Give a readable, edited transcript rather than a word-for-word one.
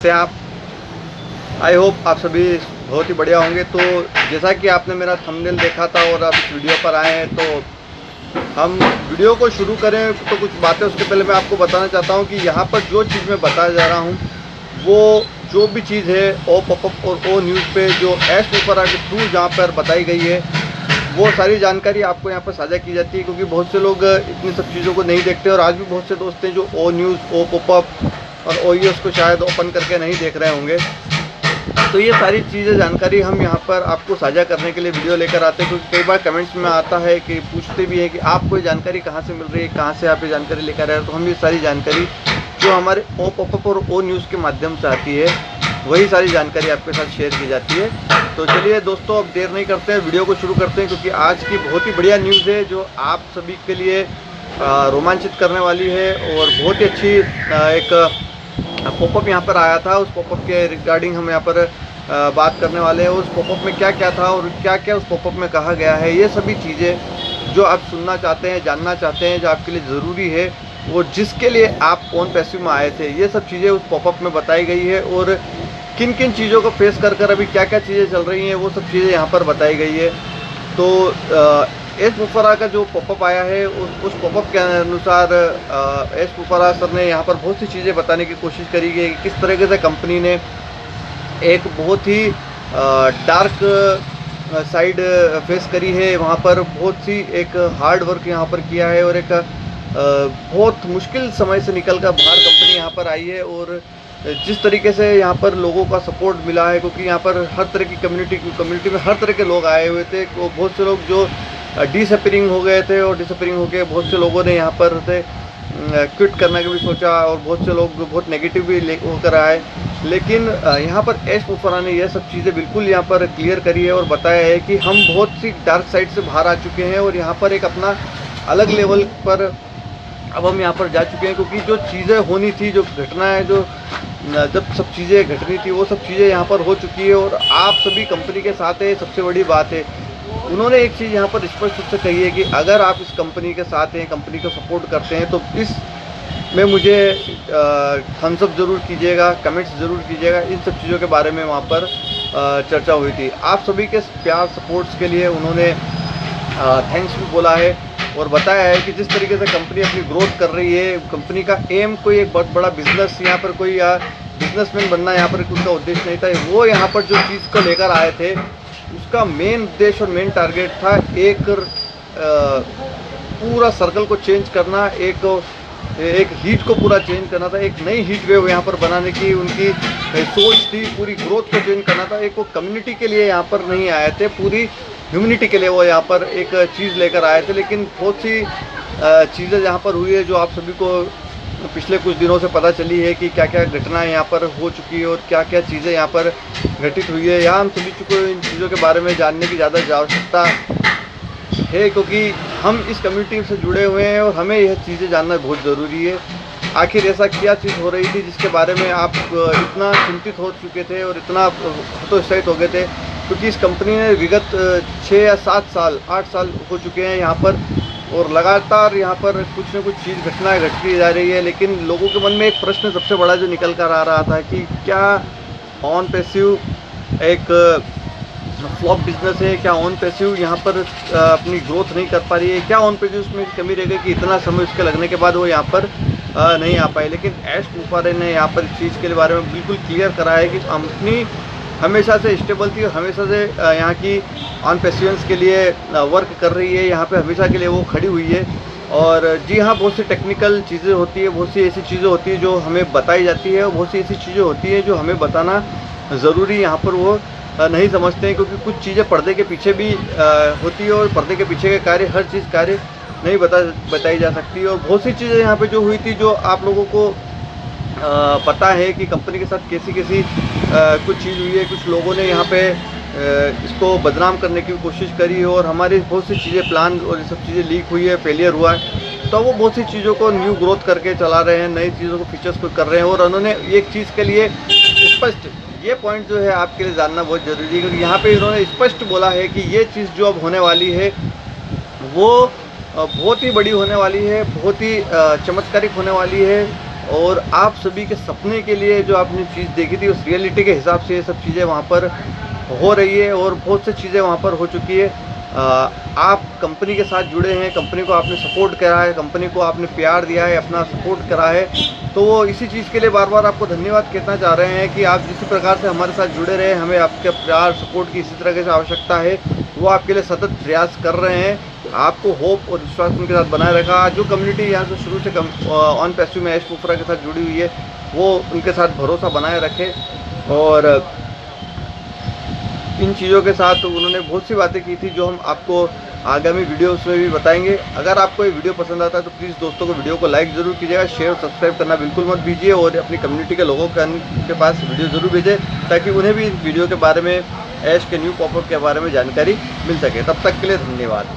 से आप I hope आप सभी बहुत ही बढ़िया होंगे। तो जैसा कि आपने मेरा थंबनेल देखा था और आप इस वीडियो पर आए हैं, तो हम वीडियो को शुरू करें तो कुछ बातें उसके पहले मैं आपको बताना चाहता हूं कि यहाँ पर जो चीज़ मैं बताया जा रहा हूं वो जो भी चीज़ है ओ पॉपअप और ओ न्यूज़ पे जो एस पेपर के थ्रू जहाँ पर बताई गई है वो सारी जानकारी आपको यहाँ पर साझा की जाती है, क्योंकि बहुत से लोग इतनी सब चीज़ों को नहीं देखते और आज भी बहुत से दोस्त हैं जो ओ न्यूज़, ओ पॉपअप और ओईएस को शायद ओपन करके नहीं देख रहे होंगे। तो ये सारी चीज़ें जानकारी हम यहाँ पर आपको साझा करने के लिए वीडियो लेकर आते हैं, क्योंकि कई बार कमेंट्स में आता है कि पूछते भी हैं कि आपको ये जानकारी कहाँ से मिल रही है, कहाँ से आप ये जानकारी लेकर आए हैं। तो हम ये सारी जानकारी जो हमारे ओ पॉपअप और ओ न्यूज़ के माध्यम से आती है वही सारी जानकारी आपके साथ शेयर की जाती है। तो चलिए दोस्तों, अब देर नहीं करते हैं, वीडियो को शुरू करते हैं, क्योंकि आज की बहुत ही बढ़िया न्यूज़ है जो आप सभी के लिए रोमांचित करने वाली है और बहुत ही अच्छी एक पॉपअप यहाँ पर आया था। उस पॉपअप के रिगार्डिंग हम यहाँ पर बात करने वाले हैं। उस पॉपअप में क्या क्या था और क्या क्या उस पॉपअप में कहा गया है, ये सभी चीज़ें जो आप सुनना चाहते हैं, जानना चाहते हैं, जो आपके लिए ज़रूरी है, वो जिसके लिए आप ऑन पैसिव में आए थे, ये सब चीज़ें उस पॉपअप में बताई गई है। और किन किन चीज़ों को फेस कर अभी क्या क्या चीज़ें चल रही हैं वो सब चीज़ें यहाँ पर बताई गई है। तो एस मुफर्रा का जो पॉपअप आया है उस पॉपअप के अनुसार एस मुफर्रा सर ने यहाँ पर बहुत सी चीज़ें बताने की कोशिश करी है कि किस तरीके से कंपनी ने एक बहुत ही डार्क साइड फेस करी है। वहाँ पर बहुत सी एक हार्ड वर्क यहाँ पर किया है और एक बहुत मुश्किल समय से निकल कर बाहर कंपनी यहाँ पर आई है। और जिस तरीके से यहाँ पर लोगों का सपोर्ट मिला है, क्योंकि यहाँ पर हर तरह की कम्युनिटी में हर तरह के लोग आए हुए थे। बहुत से लोग जो डिसअपीयरिंग हो गए थे और डिसअपीयरिंग होकर बहुत से लोगों ने यहाँ पर से क्विट करने का भी सोचा और बहुत से लोग बहुत नेगेटिव भी होकर आए। लेकिन यहाँ पर एस मुफर्रा ने यह सब चीज़ें बिल्कुल यहाँ पर क्लियर करी है और बताया है कि हम बहुत सी डार्क साइड से बाहर आ चुके हैं और यहाँ पर एक अपना अलग लेवल पर अब हम यहाँ पर जा चुके हैं। क्योंकि जो चीज़ें होनी थी, जो घटनाएं जो जब सब चीज़ें घटनी थी वो सब चीज़ें यहाँ पर हो चुकी है और आप सभी कंपनी के साथ है। सबसे बड़ी बात है, उन्होंने एक चीज़ यहाँ पर स्पष्ट रूप से कही है कि अगर आप इस कंपनी के साथ हैं, कंपनी को सपोर्ट करते हैं, तो इस में मुझे थम्स अप ज़रूर कीजिएगा, कमेंट्स ज़रूर कीजिएगा। इन सब चीज़ों के बारे में वहाँ पर चर्चा हुई थी। आप सभी के प्यार सपोर्ट्स के लिए उन्होंने थैंक्स भी बोला है और बताया है कि जिस तरीके से कंपनी अपनी ग्रोथ कर रही है, कंपनी का एम कोई एक बहुत बड़ा बिजनेस यहाँ पर कोई बिजनेसमैन बनना यहाँ पर उनका उद्देश्य नहीं था। वो यहाँ पर जो चीज़ को लेकर आए थे उसका मेन उद्देश्य और मेन टारगेट था एक पूरा सर्कल को चेंज करना, एक हीट को पूरा चेंज करना था, एक नई हीट वेव यहाँ पर बनाने की उनकी सोच थी। पूरी ग्रोथ को चेंज करना था। एक वो कम्युनिटी के लिए यहाँ पर नहीं आए थे, पूरी ह्यूमैनिटी के लिए वो यहाँ पर एक चीज़ लेकर आए थे। लेकिन बहुत सी चीज़ें यहाँ पर हुई है जो आप सभी को पिछले कुछ दिनों से पता चली है कि क्या क्या घटनाएं यहाँ पर हो चुकी है और क्या क्या चीज़ें यहाँ पर घटित हुई है। यहाँ हम सभी को इन चीज़ों के बारे में जानने की ज़्यादा आवश्यकता है, क्योंकि हम इस कम्युनिटी से जुड़े हुए हैं और हमें यह चीज़ें जानना बहुत ज़रूरी है। आखिर ऐसा क्या चीज़ हो रही थी जिसके बारे में आप इतना चिंतित हो चुके थे और इतना हतोत्साहित हो गए थे, क्योंकि इस कंपनी ने विगत 6 या 7 साल 8 साल हो चुके हैं यहाँ पर और लगातार यहाँ पर कुछ न कुछ चीज़ घटनाएं घटती जा रही है। लेकिन लोगों के मन में एक प्रश्न सबसे बड़ा जो निकल कर आ रहा था कि क्या ऑन पैसिव एक फ्लॉप बिजनेस है, क्या ऑन पैसिव यहाँ पर अपनी ग्रोथ नहीं कर पा रही है, क्या ऑन पैसिव उसमें कमी रह गई कि इतना समय उसके लगने के बाद वो यहाँ पर नहीं आ पाए। लेकिन एस मुफर्रा ने यहाँ पर इस चीज़ के बारे में बिल्कुल क्लियर करा है कि कंपनी हमेशा से स्टेबल थी और हमेशा से यहाँ की ऑन पैसिवेंस के लिए वर्क कर रही है, यहाँ पे हमेशा के लिए वो खड़ी हुई है। और जी हाँ, बहुत सी टेक्निकल चीज़ें होती है, बहुत सी ऐसी चीज़ें होती है जो हमें बताई जाती है और बहुत सी ऐसी चीज़ें होती हैं जो हमें बताना ज़रूरी यहाँ पर वो नहीं समझते हैं, क्योंकि कुछ चीज़ें पर्दे के पीछे भी होती है और पर्दे के पीछे के कार्य हर चीज़ कार्य नहीं बताई जा सकती। और बहुत सी चीज़ें यहाँ पे जो हुई थी जो आप लोगों को पता है कि कंपनी के साथ कैसी कुछ चीज़ हुई है। कुछ लोगों ने यहाँ पे इसको बदनाम करने की कोशिश करी और हमारी बहुत सी चीज़ें प्लान और ये सब चीज़ें लीक हुई है, फेलियर हुआ है। तो वो बहुत सी चीज़ों को न्यू ग्रोथ करके चला रहे हैं, नई चीज़ों को फीचर्स को कर रहे हैं। और उन्होंने एक चीज़ के लिए स्पष्ट, ये पॉइंट जो है आपके लिए जानना बहुत ज़रूरी है, क्योंकि यहाँ पे इन्होंने स्पष्ट बोला है कि ये चीज़ जो अब होने वाली है वो बहुत ही बड़ी होने वाली है, बहुत ही चमत्कारिक होने वाली है और आप सभी के सपने के लिए जो आपने चीज़ देखी थी उस रियलिटी के हिसाब से ये सब चीज़ें वहाँ पर हो रही है और बहुत सी चीज़ें वहाँ पर हो चुकी है। आप कंपनी के साथ जुड़े हैं, कंपनी को आपने सपोर्ट करा है, कंपनी को आपने प्यार दिया है, अपना सपोर्ट करा है, तो वो इसी चीज़ के लिए बार बार आपको धन्यवाद कहना चाह रहे हैं कि आप जिस प्रकार से हमारे साथ जुड़े रहे, हमें आपके प्यार सपोर्ट की इसी तरह से आवश्यकता है, वो आपके लिए सतत प्रयास कर रहे हैं। आपको होप और विश्वास उनके साथ बनाए रखा। जो कम्युनिटी यहाँ से शुरू से ऑन पैसिव में ऐश मुफरा के साथ जुड़ी हुई है, वो उनके साथ भरोसा बनाए रखे। और इन चीज़ों के साथ उन्होंने बहुत सी बातें की थी जो हम आपको आगामी वीडियोस में भी बताएंगे। अगर आपको ये वीडियो पसंद आता है तो प्लीज़ दोस्तों को वीडियो को लाइक ज़रूर कीजिएगा, शेयर और सब्सक्राइब करना बिल्कुल मत भूलिए और अपनी कम्युनिटी के लोगों के पास वीडियो ज़रूर भेजें ताकि उन्हें भी इस वीडियो के बारे में ऐश के न्यू पॉपअप के बारे में जानकारी मिल सके। तब तक के लिए धन्यवाद।